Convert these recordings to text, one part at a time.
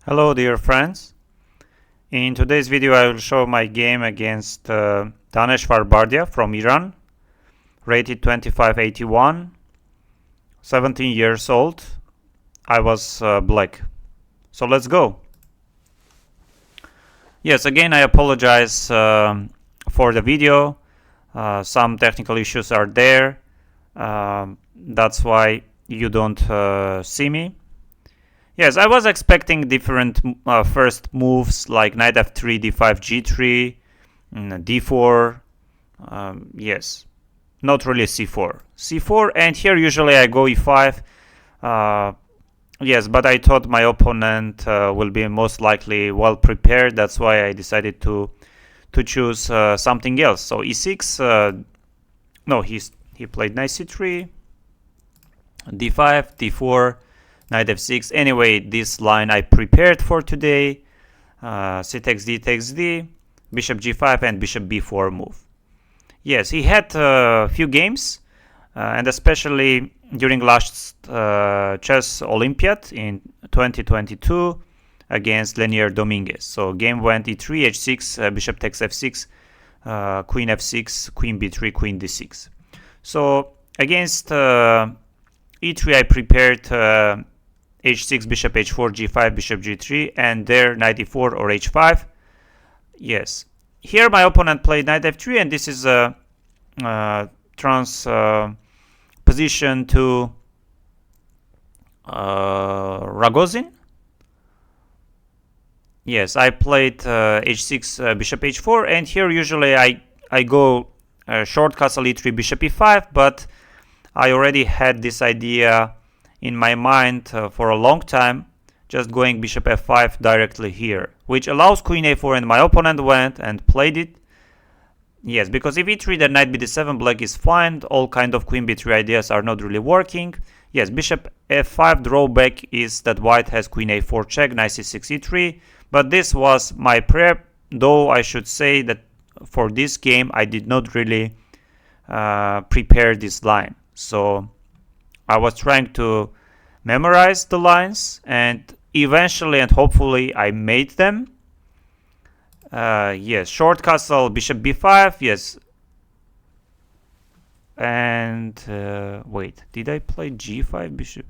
Hello dear friends. In today's video I will show my game against Daneshvar Bardiya from Iran, rated 2581, 17 years old. I was black. So let's go. Yes, again I apologize for the video. Some technical issues are there. That's why you don't see me. Yes, I was expecting different first moves like knight f3, d5, g3, d4. Yes, not really c4. c4, and here usually I go e5. Yes, but I thought my opponent will be most likely well prepared. That's why I decided to choose something else. So e6. No, he played knight c3, d5, d4. Knight f6. Anyway, this line I prepared for today. C takes d, bishop g5 and bishop b4 move. Yes, he had a few games, and especially during last chess Olympiad in 2022 against Lenier Dominguez. So game went e3, h6, bishop takes f6, queen f6, queen b3, queen d6. So against e3 I prepared h6, bishop h4, g5, bishop g3, and there knight e4 or h5. Yes. Here my opponent played knight f3, and this is a position to Ragozin. Yes, I played h6, bishop h4, and here usually I go short castle e3, bishop e5, but I already had this idea in my mind for a long time, just going bishop f5 directly here, which allows queen a4, and my opponent went and played it. Yes, because if e3 then knight bd7, black is fine. All kind of queen b3 ideas are not really working. Yes, bishop f5 drawback is that white has queen a4 check, knight c6 e3, but this was my prep, though I should say that for this game I did not really prepare this line. So I was trying to memorize the lines, and eventually and hopefully I made them. Yes, short castle, bishop b5, yes. And wait, did I play g5, bishop?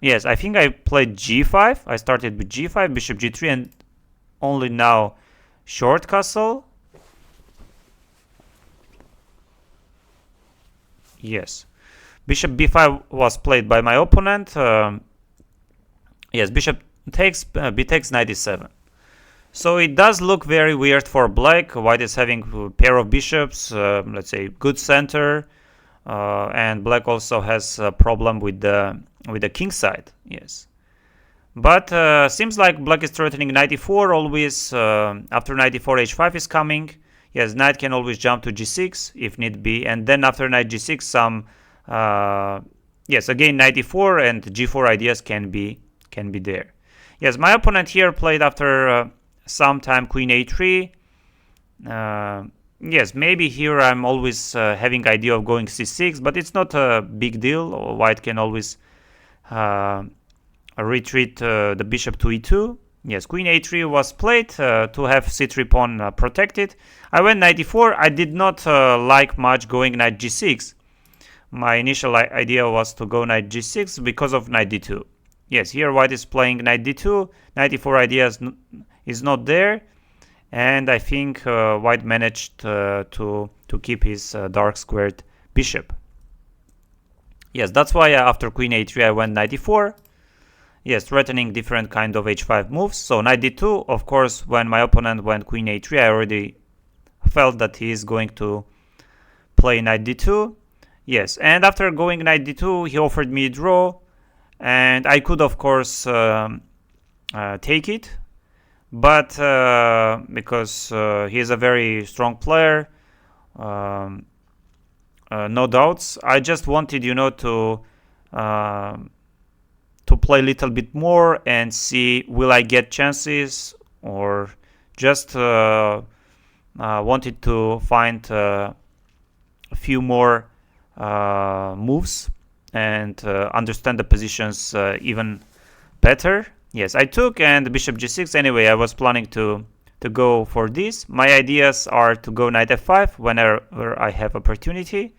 Yes, I think I played g5. I started with g5, bishop g3, and only now short castle. Yes. Bishop b5 was played by my opponent. Yes, bishop takes, b takes, knight e7. So it does look very weird for black. White is having a pair of bishops, let's say good center, and black also has a problem with the king side. Yes, but seems like black is threatening knight e4 always. After knight e4, h5 is coming. Yes, knight can always jump to g6 if need be, and then after knight g6, some yes, again knight e4 and g4 ideas can be there. Yes, my opponent here played after some time queen a3. Yes, maybe here I'm always having idea of going c6, but it's not a big deal. White can always retreat the bishop to e2. Yes, queen a3 was played to have c3 pawn protected. I went knight e4. I did not like much going knight g6. My initial idea was to go knight g6 because of knight d2. Yes, here white is playing knight d2. Knight e4 idea is not there, and I think white managed to keep his dark squared bishop. Yes, that's why after queen a3 I went knight e4. Yes, threatening different kind of h5 moves. So knight d2, of course, when my opponent went queen a3, I already felt that he is going to play knight d2. Yes, and after going knight d2, he offered me a draw, and I could, of course, take it. But because he is a very strong player, no doubts, I just wanted, to play a little bit more and see will I get chances, or just wanted to find a few more moves and understand the positions even better. Yes, I took, and bishop g6. Anyway, I was planning to go for this. My ideas are to go knight f5 whenever I have opportunity.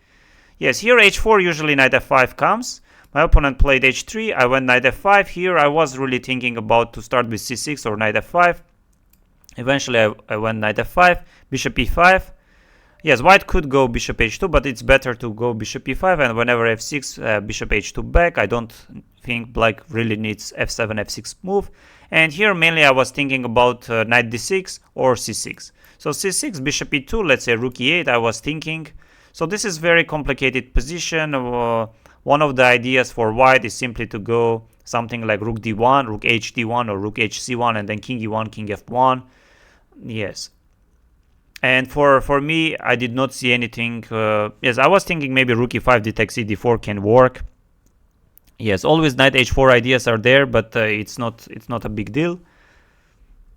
Yes, here h4, usually knight f5 comes. My opponent played h3, I went knight f5. Here I was really thinking about to start with c6 or knight f5. Eventually I went knight f5, bishop e5. Yes, white could go bishop h2, but it's better to go bishop e5, and whenever f6, bishop h2 back. I don't think black really needs f7, f6 move. And here mainly I was thinking about knight d6 or c6. So c6, bishop e2, let's say rook e8, I was thinking. So this is very complicated position. One of the ideas for white is simply to go something like rook d1, rook h d1, or rook hc1, and then king e1, king f1. Yes. And for me, I did not see anything. Yes, I was thinking maybe rook e5, d takes d4 can work. Yes, always knight h4 ideas are there, but it's not a big deal.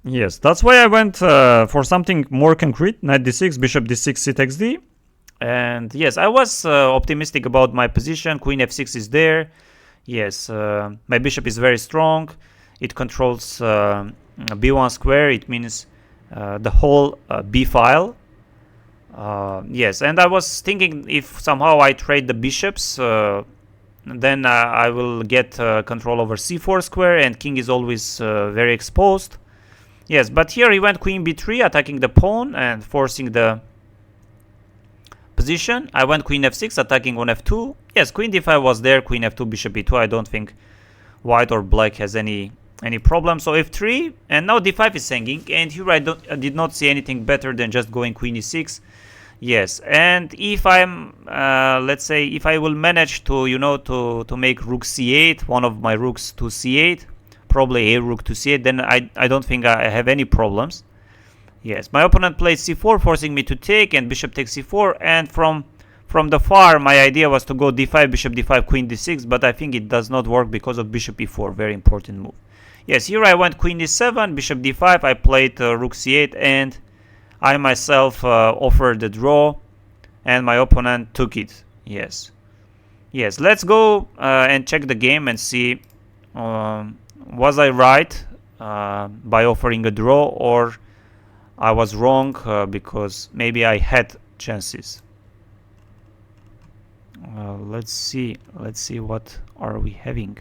Yes, that's why I went for something more concrete. Knight d6, bishop d6, c takes d. And yes, I was optimistic about my position. Queen f6 is there. Yes, my bishop is very strong. It controls b1 square. It means the whole b file. Yes, and I was thinking if somehow I trade the bishops, then I will get control over c4 square, and king is always very exposed. Yes, but here he went queen b3, attacking the pawn and forcing the position. I went queen f6, attacking on f2. Yes, queen d5 was there, queen f2, bishop e2. I don't think white or black has any problem. So f3, and now d5 is hanging, and here I did not see anything better than just going queen e6. Yes, and if I'm let's say if I will manage to to make rook c8, one of my rooks to c8, probably a rook to c8, then I don't think I have any problems. Yes, my opponent played c4, forcing me to take, and bishop takes c4. And from the far, my idea was to go d5, bishop d5, queen d6, but I think it does not work because of bishop e4, very important move. Yes, here I went queen d7, bishop d5, I played rook c8, and I myself offered the draw, and my opponent took it. Yes. Yes, let's go and check the game and see was I right by offering a draw, or I was wrong because maybe I had chances. Let's see what are we having.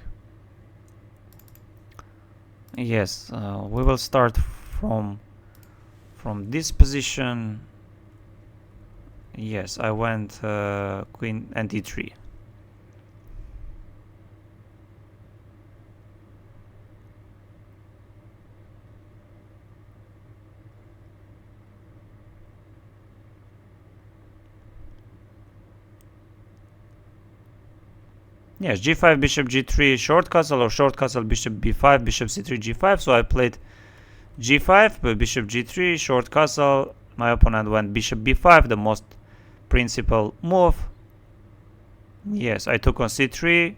Yes, we will start from this position. Yes, I went queen and e3. Yes, g5, bishop g3, short castle, or short castle, bishop b5, bishop c3, g5. So I played g5, bishop g3, short castle. My opponent went bishop b5, the most principal move. Yes, I took on c3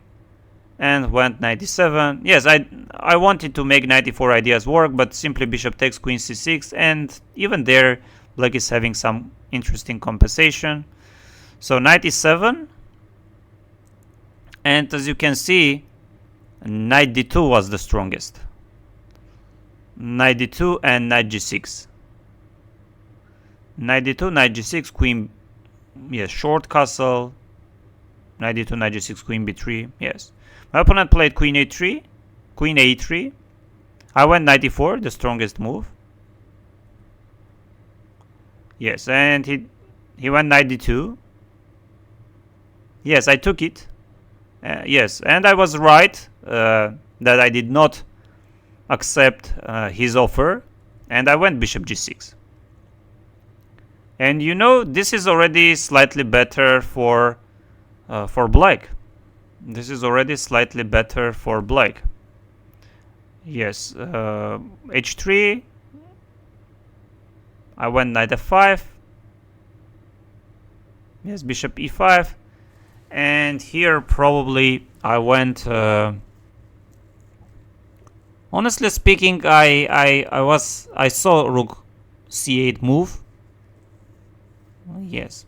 and went knight d7. Yes, I wanted to make knight e4 ideas work, but simply bishop takes, queen c6, and even there black is having some interesting compensation. So knight e7. And as you can see, knight d2 was the strongest. Knight d2 and knight g6. Knight d2, knight g6, queen, yes, short castle. Knight d2, knight g6, queen b3, yes. My opponent played queen a3, queen a3. I went knight e4, the strongest move. Yes, and he went knight d2. Yes, I took it. Yes, and I was right that I did not accept his offer, and I went bishop g6. And this is already slightly better for black. This is already slightly better for black. Yes, h3. I went knight f5. Yes, bishop e5. And here probably I went honestly speaking, I saw rook c8 move. Yes,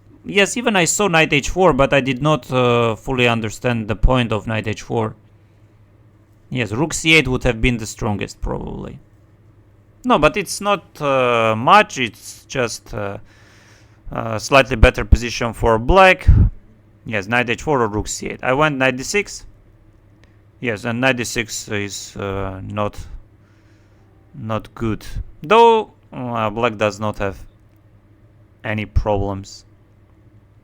even I saw knight h4, but I did not fully understand the point of knight h4. Yes, rook c8 would have been the strongest probably. No, but it's not much. It's just slightly better position for black. Yes, knight h4 or rook c8. I went knight d6. Yes, and knight d6 is not good. Though black does not have any problems.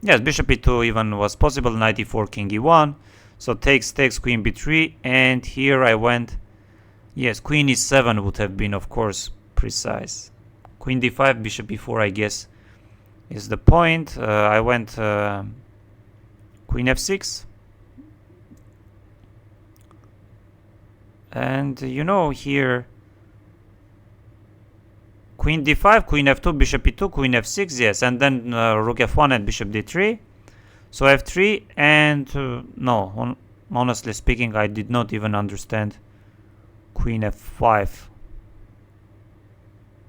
Yes, bishop e2 even was possible. Knight e4, king e1. So takes, queen b3. And here I went. Yes, queen e7 would have been, of course, precise. Queen d5, bishop e4, I guess, is the point. I went queen f6. And you know, here queen d5, queen f2, bishop e2, queen f6, yes, and then rook f1 and bishop d3. So f3 and no, honestly speaking, I did not even understand queen f5.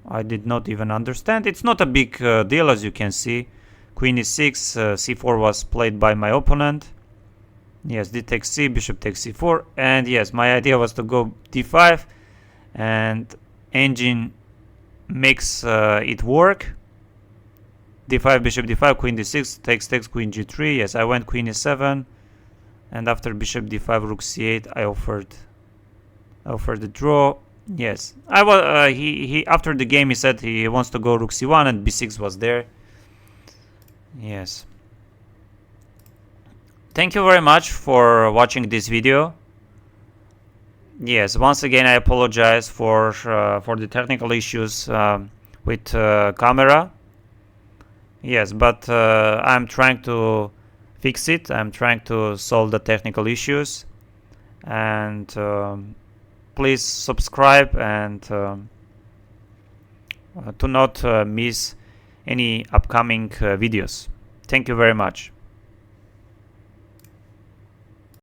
I did not even understand. It's not a big deal, as you can see. Queen e6, c4 was played by my opponent. Yes, d takes c, bishop takes c4, and yes, my idea was to go d5, and engine makes it work. d5, bishop d5, queen d6, takes, queen g3. Yes, I went queen e7, and after bishop d5, rook c8, I offered the draw. Yes, I was. He after the game he said he wants to go rook c1, and b6 was there. Yes. Thank you very much for watching this video. Yes, once again I apologize for the technical issues with camera. Yes, but I'm trying to fix it. I'm trying to solve the technical issues, and please subscribe and to not miss any upcoming videos. Thank you very much.